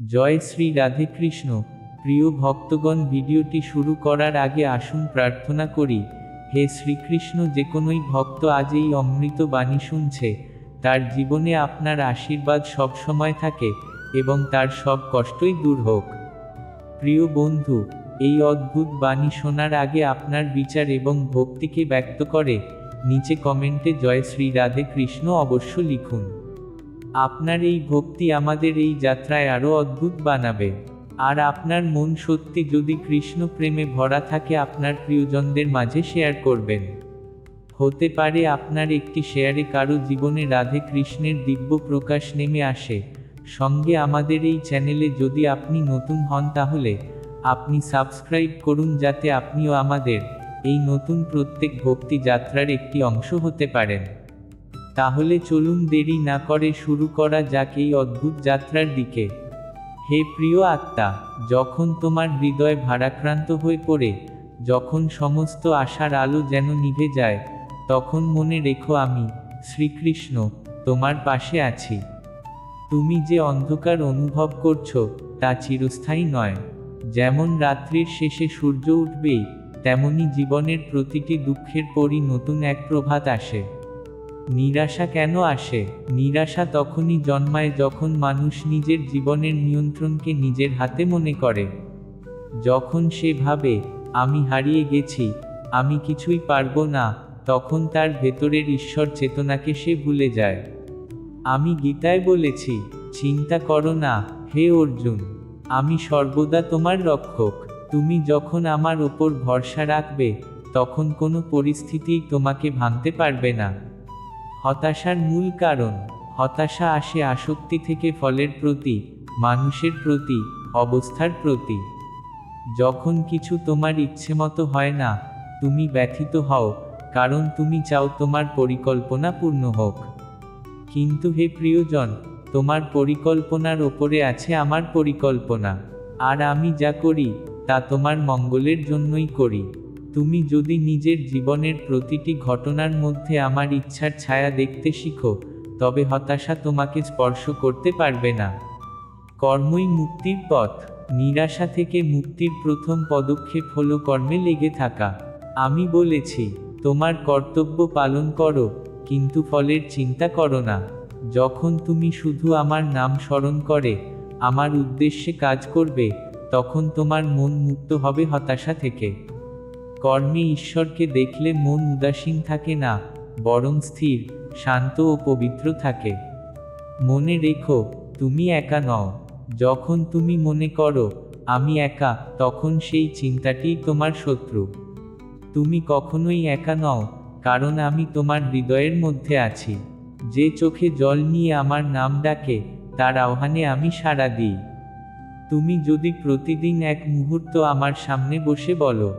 জয় শ্রী রাধে কৃষ্ণ। প্রিয় ভক্তগণ, ভিডিওটি শুরু করার আগে আসুন প্রার্থনা করি। হে শ্রীকৃষ্ণ, যে কোনোই ভক্ত আজ এই অমৃত বাণী শুনছে, তার জীবনে আপনার আশীর্বাদ সবসময় থাকে এবং তার সব কষ্টই দূর হোক। প্রিয় বন্ধু, এই অদ্ভুত বাণী শোনার আগে আপনার বিচার এবং ভক্তিকে ব্যক্ত করে নিচে কমেন্টে জয় শ্রী রাধে কৃষ্ণ অবশ্য লিখুন। আপনার এই ভক্তি আমাদের এই যাত্রায় আরও অদ্ভুত বানাবে। আর আপনার মন সত্যি যদি কৃষ্ণ প্রেমে ভরা থাকে, আপনার প্রিয়জনদের মাঝে শেয়ার করবেন। হতে পারে আপনার একটি শেয়ারে কারো জীবনে রাধে কৃষ্ণের দিব্য প্রকাশ নেমে আসে। সঙ্গে আমাদের এই চ্যানেলে যদি আপনি নতুন হন, তাহলে আপনি সাবস্ক্রাইব করুন, যাতে আপনিও আমাদের এই নতুন প্রত্যেক ভক্তি যাত্রার একটি অংশ হতে পারেন। তাহলে চলুন দেরি না করে শুরু করা যাক এই অদ্ভুত যাত্রার দিকে। হে প্রিয় আত্মা, যখন তোমার হৃদয় ভারাক্রান্ত হয়ে পড়ে, যখন সমস্ত আশার আলো যেন নিভে যায়, তখন মনে রেখো আমি শ্রীকৃষ্ণ তোমার পাশে আছি। তুমি যে অন্ধকার অনুভব করছো তা চিরস্থায়ী নয়। যেমন রাত্রির শেষে সূর্য উঠবেই, তেমনি জীবনের প্রতিটি দুঃখের পরই নতুন এক প্রভাত আসে। নিরাশা কেন আসে? নিরাশা তখনই জন্মায় যখন মানুষ নিজের জীবনের নিয়ন্ত্রণকে নিজের হাতে মনে করে। যখন সে ভাবে আমি হারিয়ে গেছি, আমি কিছুই পারবো না, তখন তার ভেতরের ঈশ্বর চেতনাকে সে ভুলে যায়। আমি গীতায় বলেছি, চিন্তা করো না হে অর্জুন, আমি সর্বদা তোমার রক্ষক। তুমি যখন আমার ওপর ভরসা রাখবে, তখন কোনো পরিস্থিতিই তোমাকে ভাঙতে পারবে না। হতাশার মূল কারণ। হতাশা আসে আসক্তি থেকে, ফলের প্রতি, মানুষের প্রতি, অবস্থার প্রতি। যখন কিছু তোমার ইচ্ছেমতো হয় না, তুমি ব্যথিত হও, কারণ তুমি চাও তোমার পরিকল্পনা পূর্ণ হোক। কিন্তু হে প্রিয়জন, তোমার পরিকল্পনার ওপরে আছে আমার পরিকল্পনা। আর আমি যা করি তা তোমার মঙ্গলের জন্যই করি। তুমি যদি নিজের জীবনের প্রতিটি ঘটনার মধ্যে আমার ইচ্ছার ছায়া দেখতে শিখো, তবে হতাশা তোমাকে স্পর্শ করতে পারবে না। কর্মই মুক্তির পথ। নিরাশা থেকে মুক্তির প্রথম পদক্ষেপ হলো কর্মে লেগে থাকা। আমি বলেছি, তোমার কর্তব্য পালন করো, কিন্তু ফলের চিন্তা করো না। যখন তুমি শুধু আমার নাম স্মরণ করে আমার উদ্দেশ্যে কাজ করবে, তখন তোমার মন মুক্ত হবে হতাশা থেকে। কর্মে ঈশ্বরকে দেখলে মন উদাসীন থাকে না, বরং স্থির, শান্ত ও পবিত্র থাকে। মনে রেখো, তুমি একা নও। যখন তুমি মনে করো আমি একা, তখন সেই চিন্তাটিই তোমার শত্রু। তুমি কখনোই একা নও, কারণ আমি তোমার হৃদয়ের মধ্যে আছি। যে চোখে জল নিয়ে আমার নাম ডাকে, তার আহ্বানে আমি সাড়া দিই। তুমি যদি প্রতিদিন এক মুহূর্ত আমার সামনে বসে বলো,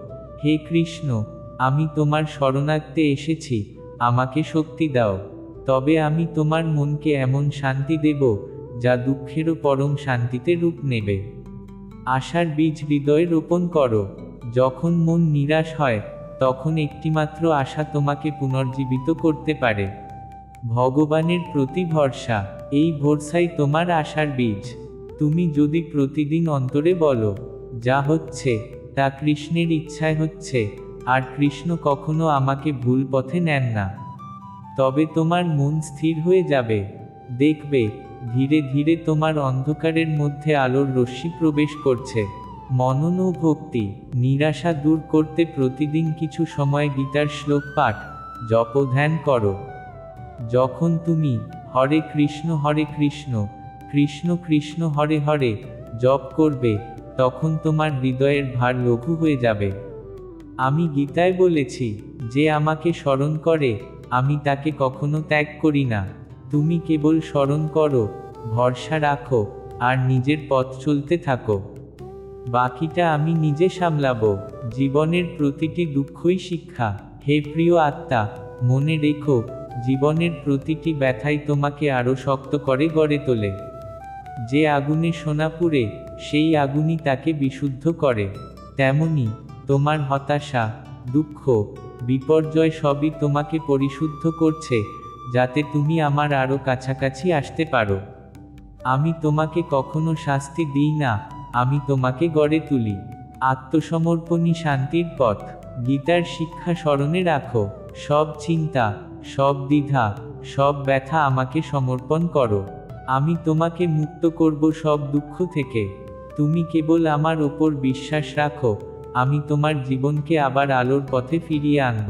হে কৃষ্ণ, আমি তোমার শরণার্থে এসেছি, আমাকে শক্তি দাও, তবে আমি তোমার মনকে এমন শান্তি দেব যা দুঃখেরও পরম শান্তিতে রূপ নেবে। আশার বীজ হৃদয়ে রোপণ করো। যখন মন নিরাশ হয়, তখন একটিমাত্র আশা তোমাকে পুনর্জীবিত করতে পারে, ভগবানের প্রতি ভরসা। এই ভরসাই তোমার আশার বীজ। তুমি যদি প্রতিদিন অন্তরে বলো, যা হচ্ছে তা কৃষ্ণের ইচ্ছায় হচ্ছে, আর কৃষ্ণ কখনো আমাকে ভুল পথে নেন না, তবে তোমার মন স্থির হয়ে যাবে। দেখবে ধীরে ধীরে তোমার অন্ধকারের মধ্যে আলোর রশ্মি প্রবেশ করছে। মনন ও ভক্তি। নিরাশা দূর করতে প্রতিদিন কিছু সময় গীতার শ্লোক পাঠ, জপ ও ধ্যান করো। যখন তুমি হরে কৃষ্ণ কৃষ্ণ কৃষ্ণ হরে হরে জপ করবে, তখন তোমার হৃদয়ের ভার লঘু হয়ে যাবে। আমি গীতায় বলেছি, যে আমাকে স্মরণ করে আমি তাকে কখনো ত্যাগ করি না। তুমি কেবল স্মরণ করো, ভরসা রাখো, আর নিজের পথ চলতে থাকো। বাকিটা আমি নিজে সামলাবো। জীবনের প্রতিটি দুঃখই শিক্ষা। হে প্রিয় আত্মা, মনে রেখো, জীবনের প্রতিটি ব্যথাই তোমাকে আরও শক্ত করে গড়ে তোলে। যে আগুনে সোনা পুড়ে, সেই আগুনই তাকে বিশুদ্ধ করে। তেমনি তোমার হতাশা, দুঃখ, বিপর্যয় সবই তোমাকে পরিশুদ্ধ করছে, যাতে তুমি আমার আরও কাছাকাছি আসতে পারো। আমি তোমাকে কখনো শাস্তি দিই না, আমি তোমাকে গড়ে তুলি। আত্মসমর্পণই শান্তির পথ। গীতার শিক্ষা স্মরণে রাখো, সব চিন্তা, সব দ্বিধা, সব ব্যথা আমাকে সমর্পণ করো। আমি তোমাকে মুক্ত করব সব দুঃখ থেকে। তুমি কেবল আমার ওপর বিশ্বাস রাখো, আমি তোমার জীবনকে আবার আলোর পথে ফিরিয়ে আনব।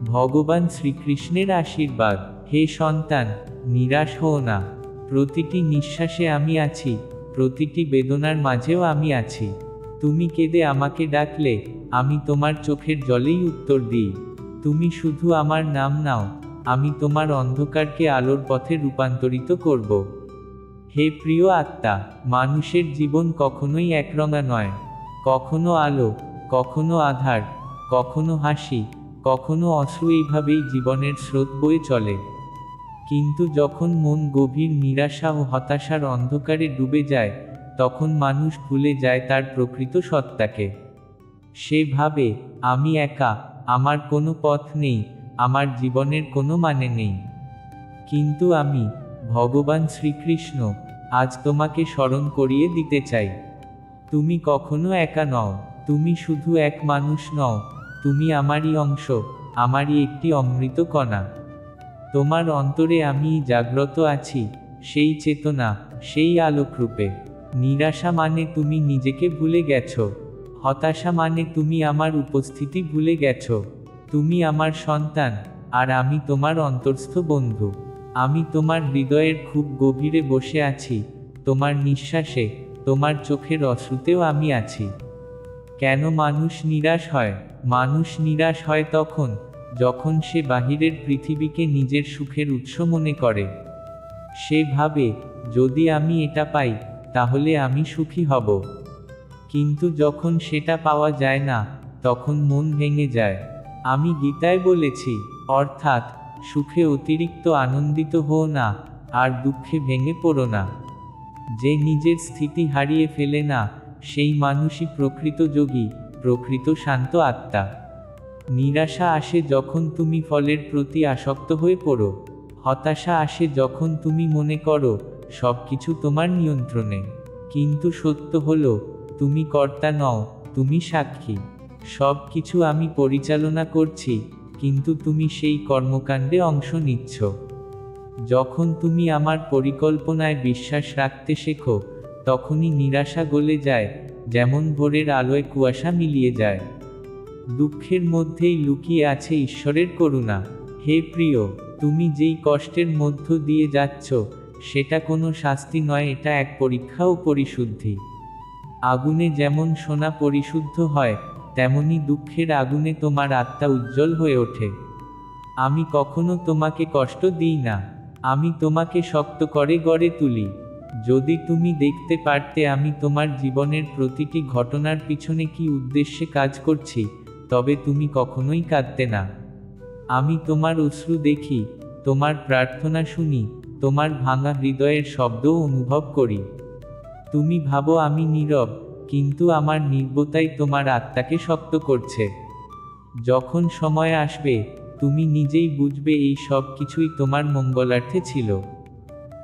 ভগবান শ্রীকৃষ্ণের আশীর্বাদ। হে সন্তান, নিরাশ হও না। প্রতিটি নিঃশ্বাসে আমি আছি, প্রতিটি বেদনার মাঝেও আমি আছি। তুমি কেঁদে আমাকে ডাকলে আমি তোমার চোখের জলেই উত্তর দিই। তুমি শুধু আমার নাম নাও, আমি তোমার অন্ধকারকে আলোর পথে রূপান্তরিত করব। হে প্রিয় আত্মা, মানুষের জীবন কখনোই একরঙা নয়। কখনো আলো, কখনো আধার, কখনো হাসি, কখনো অশ্রু, এইভাবেই জীবনের স্রোত বয়ে চলে। কিন্তু যখন মন গভীর নিরাশা ও হতাশার অন্ধকারে ডুবে যায়, তখন মানুষ ভুলে যায় তার প্রকৃত সত্তাকে। সে ভাবে, আমি একা, আমার কোনো পথ নেই, আমার জীবনের কোনো মানে নেই। কিন্তু আমি, ভগবান শ্রীকৃষ্ণ, আজ তোমাকে স্মরণ করিয়ে দিতে চাই, তুমি কখনো একা নও। তুমি শুধু এক মানুষ নও, তুমি আমারই অংশ, আমারই একটি অমৃত কণা। তোমার অন্তরে আমি জাগ্রত আছি, সেই চেতনা, সেই আলোকরূপে। নিরাশা মানে তুমি নিজেকে ভুলে গেছো। হতাশা মানে তুমি আমার উপস্থিতি ভুলে গেছো। তুমি আমার সন্তান, আর আমি তোমার অন্তরস্থ বন্ধু। আমি তোমার হৃদয়ের খুব গভীরে বসে আছি, তোমার নিঃশ্বাসে, তোমার চোখের অশ্রুতেও আমি আছি। কেন মানুষ নিরাশ হয়? মানুষ নিরাশ হয় তখন, যখন সে বাহিরের পৃথিবীকে নিজের সুখের উৎস মনে করে। সে ভাবে, যদি আমি এটা পাই, তাহলে আমি সুখী হব। কিন্তু যখন সেটা পাওয়া যায় না, তখন মন ভেঙে যায়। আমি গীতায় বলেছি, অর্থাৎ, সুখে অতিরিক্ত আনন্দিত হও না, আর দুঃখে ভেঙে পড়ো না। যে নিজের স্থিতি হারিয়ে ফেলে না, সেই মানুষই প্রকৃত যোগী, প্রকৃত শান্ত আত্মা। নিরাশা আসে যখন তুমি ফলের প্রতি আসক্ত হয়ে পড়ো। হতাশা আসে যখন তুমি মনে করো সবকিছু তোমার নিয়ন্ত্রণে। কিন্তু সত্য হলো, তুমি কর্তা নও, তুমি সাক্ষী। সব কিছু আমি পরিচালনা করছি, কিন্তু তুমি সেই কর্মকাণ্ডে অংশ নিচ্ছ। যখন তুমি আমার পরিকল্পনায় বিশ্বাস রাখতে শেখো, তখনই নিরাশা গলে যায়, যেমন ভোরের আলোয় কুয়াশা মিলিয়ে যায়। দুঃখের মধ্যেই লুকিয়ে আছে ঈশ্বরের করুণা। হে প্রিয়, তুমি যেই কষ্টের মধ্য দিয়ে যাচ্ছ, সেটা কোনো শাস্তি নয়, এটা এক পরীক্ষা ও পরিশুদ্ধি। আগুনে যেমন সোনা পরিশুদ্ধ হয়, তেমনি দুঃখের আগুনে তোমার আত্মা উজ্জ্বল হয়ে ওঠে। আমি কখনো তোমাকে কষ্ট দিই না, আমি তোমাকে শক্ত করে গড়ে তুলি। যদি তুমি দেখতে পারতে আমি তোমার জীবনের প্রতিটি ঘটনার পিছনে কি উদ্দেশ্যে কাজ করছি, তবে তুমি কখনোই কাঁদতে না। আমি তোমার অশ্রু দেখি, তোমার প্রার্থনা শুনি, তোমার ভাঙা হৃদয়ের শব্দও অনুভব করি। তুমি ভাবো আমি নীরব, কিন্তু আমার নীরবতাই তোমার আত্মাকে শক্ত করছে। যখন সময় আসবে, তুমি নিজেই বুঝবে এই সব কিছুই তোমার মঙ্গলার্থে ছিল।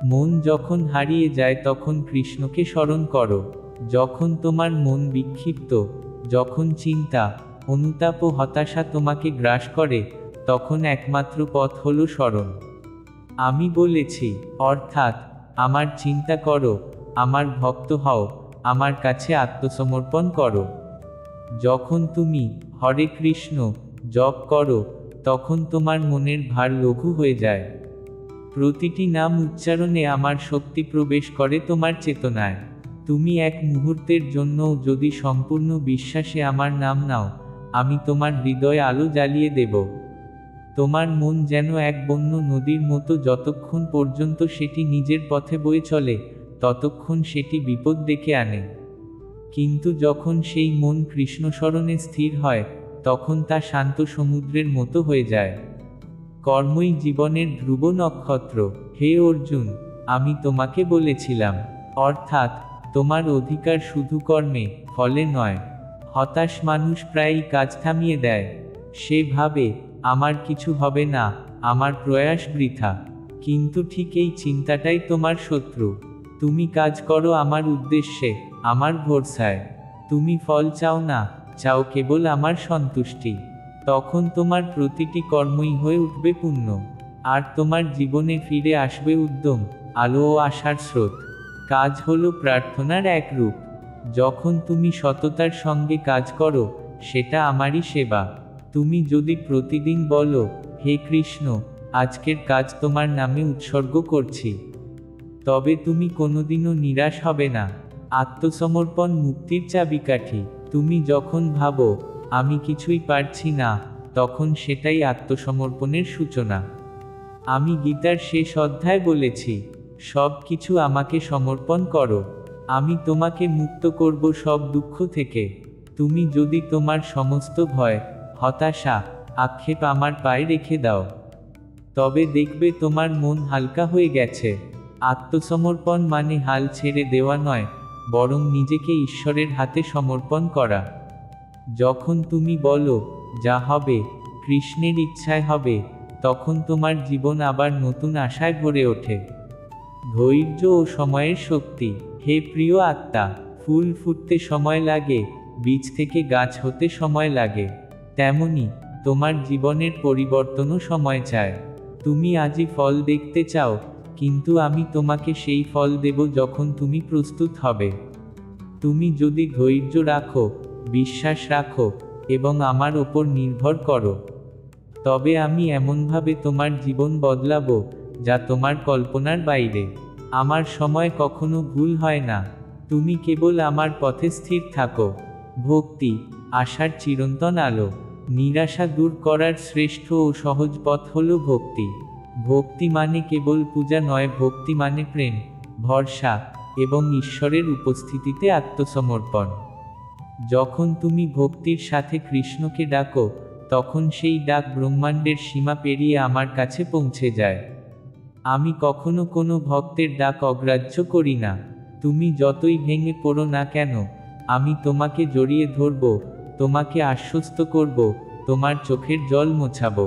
মন যখন হারিয়ে যায় তখন কৃষ্ণকে স্মরণ করো। যখন তোমার মন বিক্ষিপ্ত, যখন চিন্তা, অনুতাপ ও হতাশা তোমাকে গ্রাস করে, তখন একমাত্র পথ হলো স্মরণ। আমি বলেছি, অর্থাৎ, আমার চিন্তা করো, আমার ভক্ত হও, আমার কাছে আত্মসমর্পণ করো। যখন তুমি হরে কৃষ্ণ জপ করো, তখন তোমার মনের ভার লঘু হয়ে যায়। প্রতিটি নাম উচ্চারণে আমার শক্তি প্রবেশ করে তোমার চেতনায়। তুমি এক মুহূর্তের জন্যও যদি সম্পূর্ণ বিশ্বাসে আমার নাম নাও, আমি তোমার হৃদয়ে আলো জ্বালিয়ে দেব। তোমার মন যেন এক বন্য নদীর মতো, যতক্ষণ পর্যন্ত সেটি নিজের পথে বয়ে চলে, ততক্ষণ সেটি বিপদ ডেকে আনে। কিন্তু যখন সেই মন কৃষ্ণস্মরণে স্থির হয়, তখন তা শান্ত সমুদ্রের মতো হয়ে যায়। কর্মই জীবনের ধ্রুব নক্ষত্র। হে অর্জুন, আমি তোমাকে বলেছিলাম, অর্থাৎ, তোমার অধিকার শুধু কর্মে, ফলে নয়। হতাশ মানুষ প্রায়ই কাজ থামিয়ে দেয়। সে ভাবে, আমার কিছু হবে না, আমার প্রয়াস বৃথা। কিন্তু ঠিক এই চিন্তাটাই তোমার শত্রু। তুমি কাজ করো আমার উদ্দেশ্যে, আমার ভরসায়। তুমি ফল চাও না, চাও কেবল আমার সন্তুষ্টি। তখন তোমার প্রতিটি কর্মই হয়ে উঠবে পুণ্য, আর তোমার জীবনে ফিরে আসবে উদ্যম, আলো ও আশার স্রোত। কাজ হলো প্রার্থনার এক রূপ। যখন তুমি সততার সঙ্গে কাজ করো, সেটা আমারই সেবা। তুমি যদি প্রতিদিন বলো, হে কৃষ্ণ, আজকের কাজ তোমার নামে উৎসর্গ করছি, তবে তুমি কোনোদিনও নিরাশ হবে না। আত্মসমর্পণ মুক্তির চাবিকাঠি। তুমি যখন ভাবো, আমি কিছুই পারছি না, তখন সেটাই আত্মসমর্পণের সূচনা। আমি গীতার শেষ অধ্যায় বলেছি, সব কিছু আমাকে সমর্পণ করো, আমি তোমাকে মুক্ত করব সব দুঃখ থেকে। তুমি যদি তোমার সমস্ত ভয়, হতাশা, আক্ষেপ আমার পায়ে রেখে দাও, তবে দেখবে তোমার মন হালকা হয়ে গেছে। আত্মসমর্পণ মানে হাল ছেড়ে দেওয়া নয়, বরং নিজেকে ঈশ্বরের হাতে সমর্পণ করা। যখন তুমি বলো, যা হবে কৃষ্ণের ইচ্ছায় হবে, তখন তোমার জীবন আবার নতুন আশায় ভরে ওঠে। ধৈর্য ও সময়ের শক্তি। হে প্রিয় আত্মা, ফুল ফুটতে সময় লাগে, বীজ থেকে গাছ হতে সময় লাগে, তেমনি তোমার জীবনের পরিবর্তনও সময় চায়। তুমি আজই ফল দেখতে চাও, কিন্তু আমি তোমাকে সেই ফল দেব যখন তুমি প্রস্তুত হবে। তুমি যদি ধৈর্য রাখো, বিশ্বাস রাখো, এবং আমার ওপর নির্ভর করো, তবে আমি এমনভাবে তোমার জীবন বদলাবো, যা তোমার কল্পনার বাইরে। আমার সময় কখনো ভুল হয় না, তুমি কেবল আমার পথে স্থির থাকো। ভক্তি, আশার চিরন্তন আলো। নিরাশা দূর করার শ্রেষ্ঠ ও সহজ পথ হল ভক্তি। ভক্তি মানে কেবল পূজা নয়, ভক্তি মানে প্রেম, ভরসা, এবং ঈশ্বরের উপস্থিতিতে আত্মসমর্পণ। যখন তুমি ভক্তির সাথে কৃষ্ণকে ডাকো, তখন সেই ডাক ব্রহ্মাণ্ডের সীমা পেরিয়ে আমার কাছে পৌঁছে যায়। আমি কখনো কোনো ভক্তের ডাক অগ্রাহ্য করি না। তুমি যতই ভেঙে পড়ো না কেন, আমি তোমাকে জড়িয়ে ধরব, তোমাকে আশ্বস্ত করব, তোমার চোখের জল মোছাবো।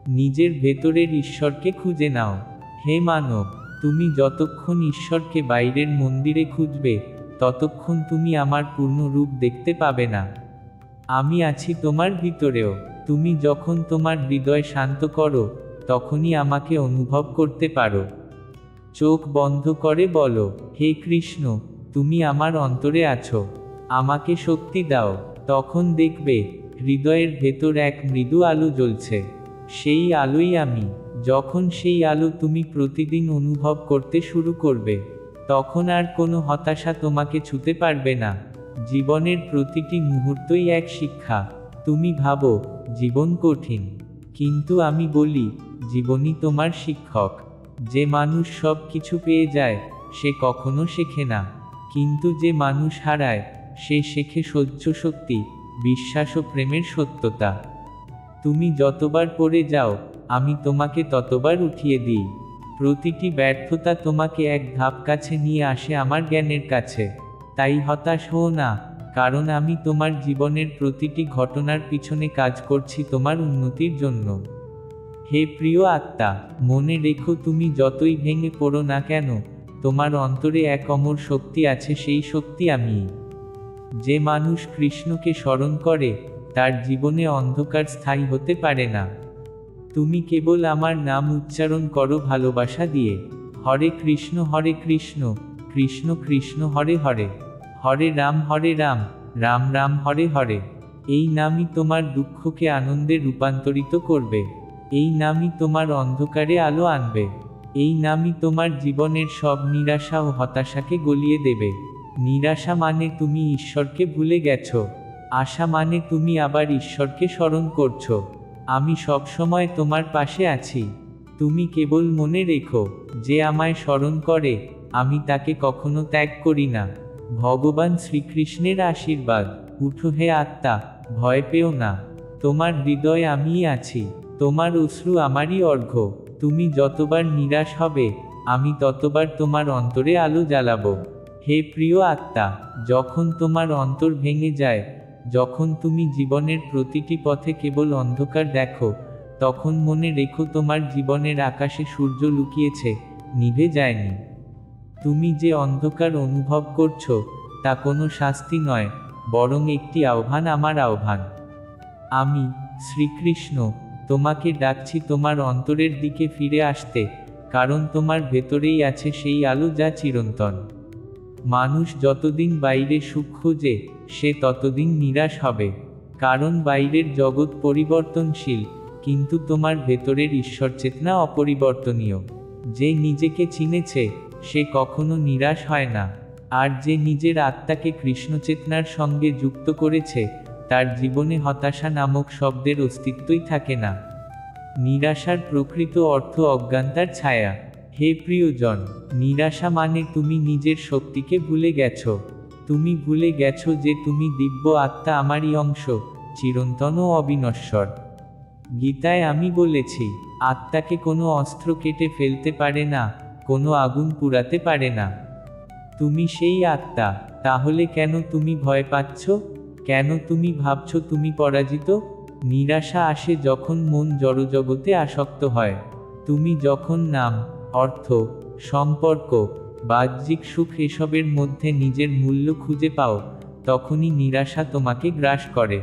নিজের ভেতরের ঈশ্বরকে খুঁজে নাও। হে মানব, তুমি যতক্ষণ ঈশ্বরকে বাইরের মন্দিরে খুঁজবে, ততক্ষণ তুমি আমার পূর্ণ রূপ দেখতে পাবে না। আমি আছি তোমার ভিতরেও। তুমি যখন তোমার হৃদয় শান্ত করো, তখনই আমাকে অনুভব করতে পারো। চোখ বন্ধ করে বলো, হে কৃষ্ণ, তুমি আমার অন্তরে আছো, আমাকে শক্তি দাও। তখন দেখবে হৃদয়ের ভেতর এক মৃদু আলো জ্বলছে। সেই আলোই আমি। যখন সেই আলো তুমি প্রতিদিন অনুভব করতে শুরু করবে, তখন আর কোনো হতাশা তোমাকে ছুঁতে পারবে না। জীবনের প্রতিটি মুহূর্তই এক শিক্ষা। তুমি ভাবো, জীবন কঠিন, কিন্তু আমি বলি, জীবনই তোমার শিক্ষক। যে মানুষ সব কিছু পেয়ে যায়, সে কখনো শেখে না, কিন্তু যে মানুষ হারায়, সে শেখে সহ্য শক্তি, বিশ্বাস ও প্রেমের সত্যতা। তুমি যতবার পড়ে যাও, আমি তোমাকে ততবার উঠিয়ে দিই। প্রতিটি ব্যর্থতা তোমাকে এক ধাপ কাছে নিয়ে আসে আমার জ্ঞানের কাছে। তাই হতাশ হও না, কারণ আমি তোমার জীবনের প্রতিটি ঘটনার পিছনে কাজ করছি তোমার উন্নতির জন্য। হে প্রিয় আত্মা, মনে রেখো, তুমি যতই ভেঙে পড়ো না কেন, তোমার অন্তরে এক অমর শক্তি আছে, সেই শক্তি আমি। যে মানুষ কৃষ্ণকে স্মরণ করে, তার জীবনে অন্ধকার স্থায়ী হতে পারে না। তুমি কেবল আমার নাম উচ্চারণ করো ভালোবাসা দিয়ে। হরে কৃষ্ণ কৃষ্ণ কৃষ্ণ হরে হরে, হরে রাম রাম রাম হরে হরে। এই নামই তোমার দুঃখকে আনন্দে রূপান্তরিত করবে। এই নামই তোমার অন্ধকারে আলো আনবে। এই নামই তোমার জীবনের সব নিরাশা ও হতাশাকে গলিয়ে দেবে। নিরাশা মানে তুমি ঈশ্বরকে ভুলে গেছো, আশা মানে তুমি আবার ঈশ্বরকে স্মরণ করছো। আমি সবসময় তোমার পাশে আছি। তুমি কেবল মনে রেখো, যে আমায় স্মরণ করে, আমি তাকে কখনো ত্যাগ করি না। ভগবান শ্রীকৃষ্ণের আশীর্বাদ। উঠো হে আত্মা, ভয় পেও না, তোমার হৃদয়ে আমিই আছি, তোমার অশ্রু আমারই অর্ঘ্য। তুমি যতবার নিরাশ হবে, আমি ততবার তোমার অন্তরে আলো জ্বালাবো। হে প্রিয় আত্মা, যখন তোমার অন্তর ভেঙে যায়, যখন তুমি জীবনের প্রতিটি পথে কেবল অন্ধকার দেখো, তখন মনে রেখো, তোমার জীবনের আকাশে সূর্য লুকিয়েছে, নিভে যায়নি। তুমি যে অন্ধকার অনুভব করছো তা কোনো শাস্তি নয়, বরং একটি আহ্বান, আমার আহ্বান। আমি শ্রীকৃষ্ণ তোমাকে ডাকছি তোমার অন্তরের দিকে ফিরে আসতে, কারণ তোমার ভেতরেই আছে সেই আলো যা চিরন্তন। মানুষ যতদিন বাইরে সুখ খোঁজে সে ততদিন নিরাশ হবে, কারণ বাইরের জগৎ পরিবর্তনশীল, কিন্তু তোমার ভেতরের ঈশ্বর চেতনা অপরিবর্তনীয়। যে নিজেকে চিনেছে সে কখনো নিরাশ হয় না, আর যে নিজের আত্মাকে কৃষ্ণচেতনার সঙ্গে যুক্ত করেছে তার জীবনে হতাশা নামক শব্দের অস্তিত্বই থাকে না। নিরাশার প্রকৃত অর্থ অজ্ঞানতার ছায়া। হে প্রিয়জন, নিরাশা মানে তুমি নিজের শক্তিকে ভুলে গেছো। তুমি ভুলে গেছো যে তুমি দিব্য আত্মা, আমারই অংশ, চিরন্তন ও অবিনশ্বর। গীতায় আমি বলেছি, আত্মাকে কোনো অস্ত্র কেটে ফেলতে পারে না, কোনো আগুন পুড়াতে পারে না। তুমি সেই আত্মা, তাহলে কেন তুমি ভয় পাচ্ছ? কেন তুমি ভাবছো তুমি পরাজিত? নিরাশা আসে যখন মন জড়জগতে আসক্ত হয়। তুমি যখন নাম, অর্থ, সম্পর্ক, বাহ্যিক সুখ এসবের মধ্যে নিজের মূল্য খুঁজে পাও, তখনই নিরাশা তোমাকে গ্রাস করে।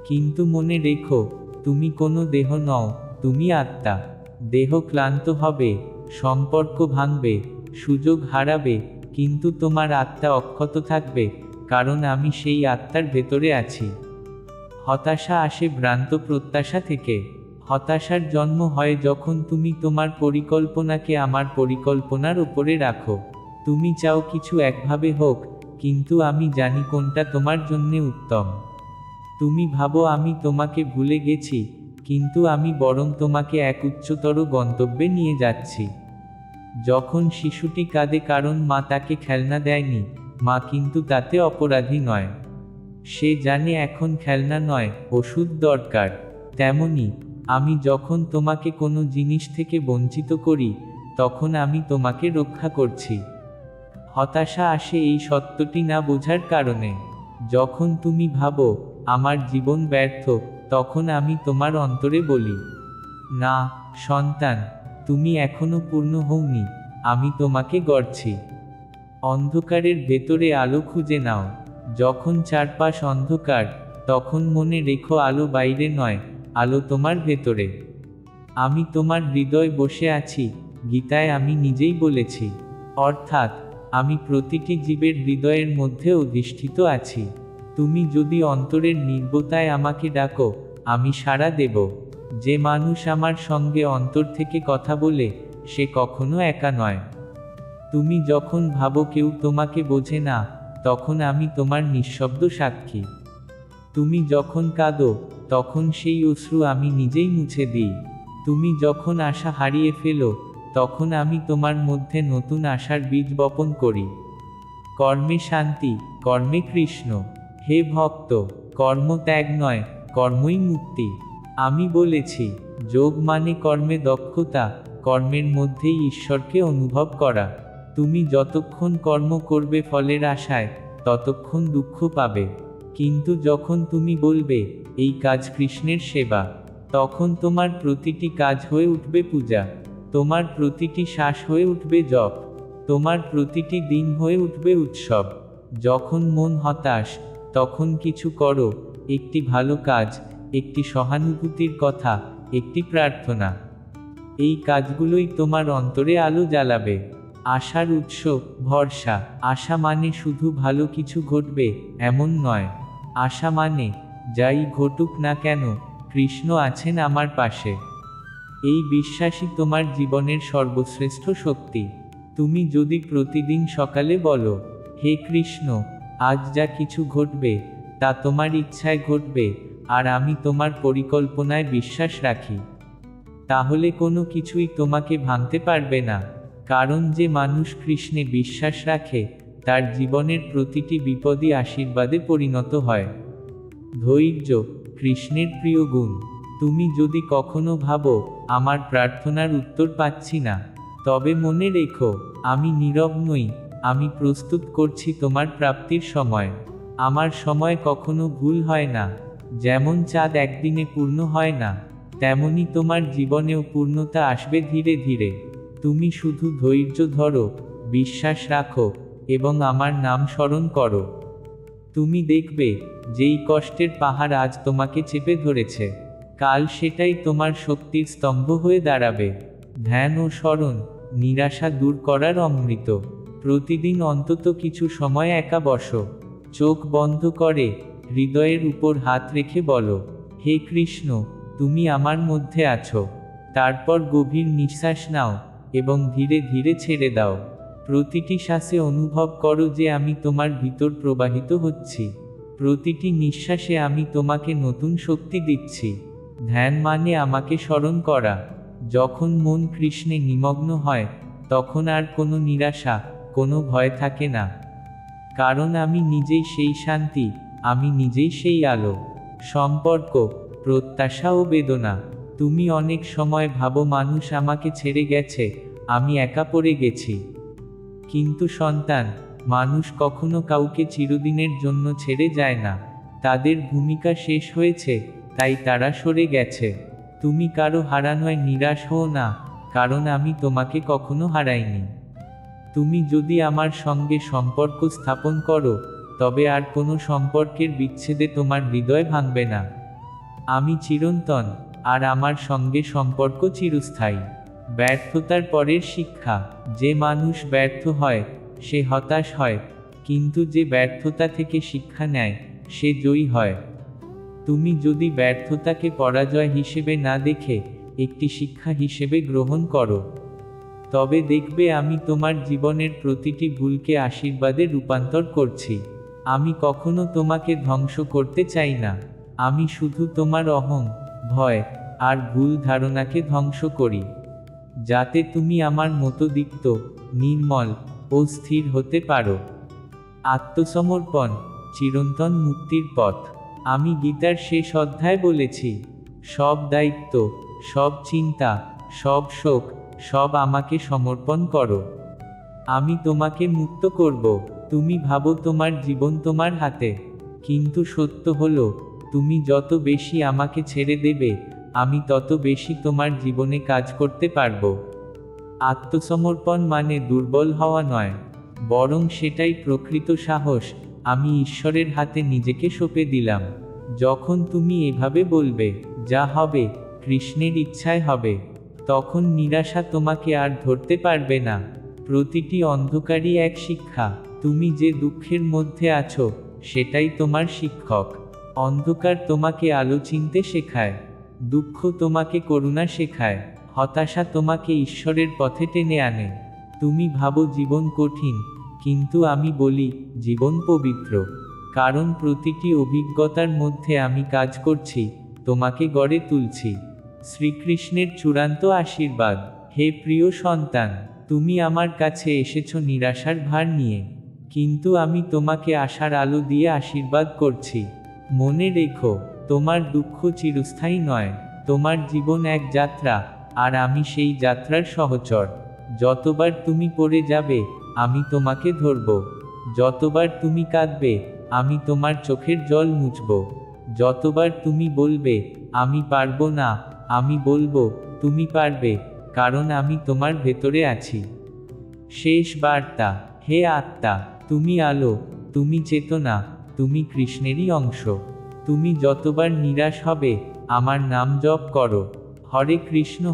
কিন্তু মনে রেখো, তুমি কোনো দেহ নও, তুমি আত্মা। দেহ ক্লান্ত হবে, সম্পর্ক ভাঙবে, সুযোগ হারাবে, কিন্তু তোমার আত্মা অক্ষত থাকবে, কারণ আমি সেই আত্মার ভেতরে আছি। হতাশা আসে ভ্রান্ত প্রত্যাশা থেকে। হতাশার জন্ম হয় যখন তুমি তোমার পরিকল্পনাকে আমার পরিকল্পনার উপরে রাখো। তুমি চাও কিছু একভাবে হোক, কিন্তু আমি জানি কোনটা তোমার জন্যে উত্তম। তুমি ভাবো আমি তোমাকে ভুলে গেছি, কিন্তু আমি বরং তোমাকে এক উচ্চতর গন্তব্যে নিয়ে যাচ্ছি। যখন শিশুটি কাঁদে কারণ মা তাকে খেলনা দেয়নি, মা কিন্তু তাতে অপরাধী নয়। সে জানে এখন খেলনা নয়, ওষুধ দরকার। তেমনি আমি যখন তোমাকে কোনো জিনিস থেকে বঞ্চিত করি, তখন আমি তোমাকে রক্ষা করছি। হতাশা আসে এই সত্যটি না বোঝার কারণে। যখন তুমি ভাবো আমার জীবন ব্যর্থ, তখন আমি তোমার অন্তরে বলি, না সন্তান, তুমি এখনো পূর্ণ হওনি, আমি তোমাকে গড়ছি। অন্ধকারের ভেতরে আলো খুঁজে নাও। যখন চারপাশ অন্ধকার, তখন মনে রেখো আলো বাইরে নয়, আলো তোমার ভেতরে। আমি তোমার হৃদয় বসে আছি, গীতায় আমি নিজেই বলেছি। অর্থাৎ আমি প্রতিটি জীবের হৃদয়ের মধ্যে অধিষ্ঠিত আছি। তুমি যদি অন্তরের নির্বতায় আমাকে ডাকো, আমি সাড়া দেব। যে মানুষ আমার সঙ্গে অন্তর থেকে কথা বলে সে কখনো একা নয়। তুমি যখন ভাবো কেউ তোমাকে বোঝে না, তখন আমি তোমার নিঃশব্দ সাক্ষী। তুমি যখন কাঁদো, তখন সেই অশ্রু আমি নিজেই মুছে দিই। তুমি যখন আশা হারিয়ে ফেলো, তখন আমি তোমার মধ্যে নতুন আশার বীজ বপন করি। কর্মে শান্তি, কর্মে কৃষ্ণ। হে ভক্ত, কর্ম ত্যাগ নয়, কর্মই মুক্তি। আমি বলেছি, যোগ মানে কর্মে দক্ষতা, কর্মের মধ্যেই ঈশ্বরকে অনুভব করা। তুমি যতক্ষণ কর্ম করবে ফলের আশায়, ততক্ষণ দুঃখ পাবে। কিন্তু যখন তুমি বলবে এই কাজ কৃষ্ণের সেবা, তখন তোমার প্রতিটি কাজ হয়ে উঠবে পূজা। তোমার প্রতিটি শ্বাস হয়ে উঠবে জপ। তোমার প্রতিটি দিন হয়ে উঠবে উৎসব। যখন মন হতাশ, তখন কিছু করো, একটি ভালো কাজ, একটি সহানুভূতির কথা, একটি প্রার্থনা। এই কাজগুলোই তোমার অন্তরে আলো জ্বালাবে। আশার উৎস, ভরসা। আশা মানে শুধু ভালো কিছু ঘটবে এমন নয়। আশা মানে যাই ঘটুক না কেন, কৃষ্ণ আছেন আমার পাশে। এই বিশ্বাসই তোমার জীবনের সর্বশ্রেষ্ঠ শক্তি। তুমি যদি প্রতিদিন সকালে বলো, হে কৃষ্ণ, আজ যা কিছু ঘটবে তা তোমার ইচ্ছায় ঘটবে, আর আমি তোমার পরিকল্পনায় বিশ্বাস রাখি, তাহলে কোনো কিছুই তোমাকে ভাঙতে পারবে না। কারণ যে মানুষ কৃষ্ণে বিশ্বাস রাখে, তার জীবনের প্রতিটি বিপদই আশীর্বাদে পরিণত হয়। ধৈর্য, কৃষ্ণের প্রিয় গুণ। তুমি যদি কখনো ভাবো আমার প্রার্থনার উত্তর পাচ্ছি না, তবে মনে রেখো আমি নীরব নই, আমি প্রস্তুত করছি তোমার প্রাপ্তির সময়। আমার সময় কখনো ভুল হয় না। যেমন চাঁদ একদিনে পূর্ণ হয় না, তেমনি তোমার জীবনেও পূর্ণতা আসবে ধীরে ধীরে। তুমি শুধু ধৈর্য ধরো, বিশ্বাস রাখো এবং আমার নাম স্মরণ করো। তুমি দেখবে যেই কষ্টের পাহাড় আজ তোমাকে চেপে ধরেছে, কাল সেটাই তোমার শক্তির স্তম্ভ হয়ে দাঁড়াবে। ধ্যান ও স্মরণ নিরাশা দূর করার অমৃত। প্রতিদিন অন্তত কিছু সময় একা বসো, চোখ বন্ধ করে হৃদয়ের উপর হাত রেখে বলো, হে কৃষ্ণ, তুমি আমার মধ্যে আছো। তারপর গভীর নিঃশ্বাস নাও এবং ধীরে ধীরে ছেড়ে দাও। প্রতিটি শ্বাসে অনুভব করো যে আমি তোমার ভিতর প্রবাহিত হচ্ছি। প্রতিটি নিঃশ্বাসে আমি তোমাকে নতুন শক্তি দিচ্ছি। ধ্যান মানে আমাকে স্মরণ করা। যখন মন কৃষ্ণে নিমগ্ন হয়, তখন আর কোনো নিরাশা, কোনো ভয় থাকে না। কারণ আমি নিজেই সেই শান্তি, আমি নিজেই সেই আলো। সম্পর্ক, প্রত্যাশা ও বেদনা। তুমি অনেক সময় ভাবো মানুষ আমাকে ছেড়ে গেছে, আমি একা পড়ে গেছি। কিন্তু সন্তান, মানুষ কখনো কাউকে চিরদিনের জন্য ছেড়ে যায় না। তাদের ভূমিকা শেষ হয়েছে, তাই তারা সরে গেছে। তুমি কারো হারানোয় নিরাশ হও না, কারণ আমি তোমাকে কখনো হারাইনি। তুমি যদি আমার সঙ্গে সম্পর্ক স্থাপন করো, তবে আর কোনো সম্পর্কের বিচ্ছেদে তোমার হৃদয় ভাঙবে না। আমি চিরন্তন, আর আমার সঙ্গে সম্পর্ক চিরস্থায়ী। ব্যর্থতার পরের শিক্ষা। যে মানুষ ব্যর্থ হয় সে হতাশ হয়, কিন্তু যে ব্যর্থতা থেকে শিক্ষা নেয় সে জয়ী হয়। তুমি যদি ব্যর্থতাকে পরাজয় হিসেবে না দেখে একটি শিক্ষা হিসেবে গ্রহণ করো, তবে দেখবে আমি তোমার জীবনের প্রতিটি ভুলকে আশীর্বাদে রূপান্তর করছি। আমি কখনো তোমাকে ধ্বংস করতে চাই না। আমি শুধু তোমার অহং, ভয় আর ভুল ধারণাকে ধ্বংস করি, যাতে তুমি আমার মতো দীপ্ত, নির্মল ও স্থির হতে পারো। আত্মসমর্পণ চিরন্তন মুক্তির পথ। আমি গীতার শেষ অধ্যায় বলেছি, সব দায়িত্ব, সব চিন্তা, সব শোক, সব আমাকে সমর্পণ করো। আমি তোমাকে মুক্ত করব। তুমি ভাবো তোমার জীবন তোমার হাতে, কিন্তু সত্য হলো, তুমি যত বেশি আমাকে ছেড়ে দেবে, আমি তত বেশি তোমার জীবনে কাজ করতে পারব। আত্মসমর্পণ মানে দুর্বল হওয়া নয়, বরং সেটাই প্রকৃত সাহস। আমি ঈশ্বরের হাতে নিজেকে সঁপে দিলাম। যখন তুমি এভাবে বলবে, যা হবে কৃষ্ণের ইচ্ছায় হবে, তখন নিরাশা তোমাকে আর ধরতে পারবে না। প্রতিটি অন্ধকারই এক শিক্ষা। তুমি যে দুঃখের মধ্যে আছো, সেটাই তোমার শিক্ষক। অন্ধকার তোমাকে আলো চিনতে শেখায়, দুঃখ তোমাকে করুণা শেখায়, হতাশা তোমাকে ঈশ্বরের পথে টেনে আনে। তুমি ভাবো জীবন কঠিন, কিন্তু আমি বলি জীবন পবিত্র। কারণ প্রতিটি অভিজ্ঞতার মধ্যে আমি কাজ করছি, তোমাকে গড়ে তুলছি। শ্রীকৃষ্ণের চূড়ান্ত আশীর্বাদ। হে প্রিয় সন্তান, তুমি আমার কাছে এসেছো নিরাশার ভার নিয়ে, কিন্তু আমি তোমাকে আশার আলো দিয়ে আশীর্বাদ করছি। মনে রেখো, তোমার দুঃখ চিরস্থায়ী নয়। তোমার জীবন এক যাত্রা, আর আমি সেই যাত্রার সহচর। যতবার তুমি পড়ে যাবে, আমি তোমাকে ধরব। যতবার তুমি কাঁদবে, আমি তোমার চোখের জল মুছব। যতবার তুমি বলবে আমি পারবো না, আমি বলবো তুমি পারবে, কারণ আমি তোমার ভেতরে আছি। শেষ বার্তা। হে আত্মা, তুমি আলো, তুমি চেতনা, তুমি কৃষ্ণেরই অংশ। তুমি যতবার নিরাশ হবে, আমার নাম জপ করো, হরে কৃষ্ণ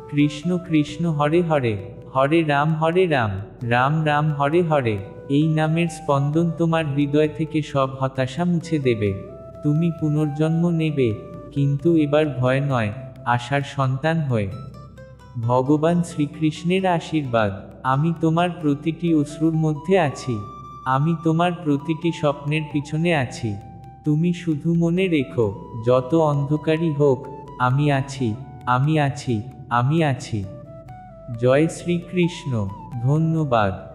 কৃষ্ণ কৃষ্ণ হরে হরে, হরে রাম রাম রাম হরে হরে। এই নামের স্পন্দন তোমার হৃদয় থেকে সব হতাশা মুছে দেবে। তুমি পুনর্জন্ম নেবে, কিন্তু এবার ভয় নয়, আশার সন্তান হয়ে। ভগবান শ্রীকৃষ্ণের আশীর্বাদ। আমি তোমার প্রতিটি অশ্রুর মধ্যে আছি, আমি তোমার প্রতিটি স্বপ্নের পিছনে আছি। তুমি শুধু মনে রেখো, যত অন্ধকারই হোক, আমি আছি, আমি আছি, আমি আছি। জয় শ্রীকৃষ্ণ। ধন্যবাদ।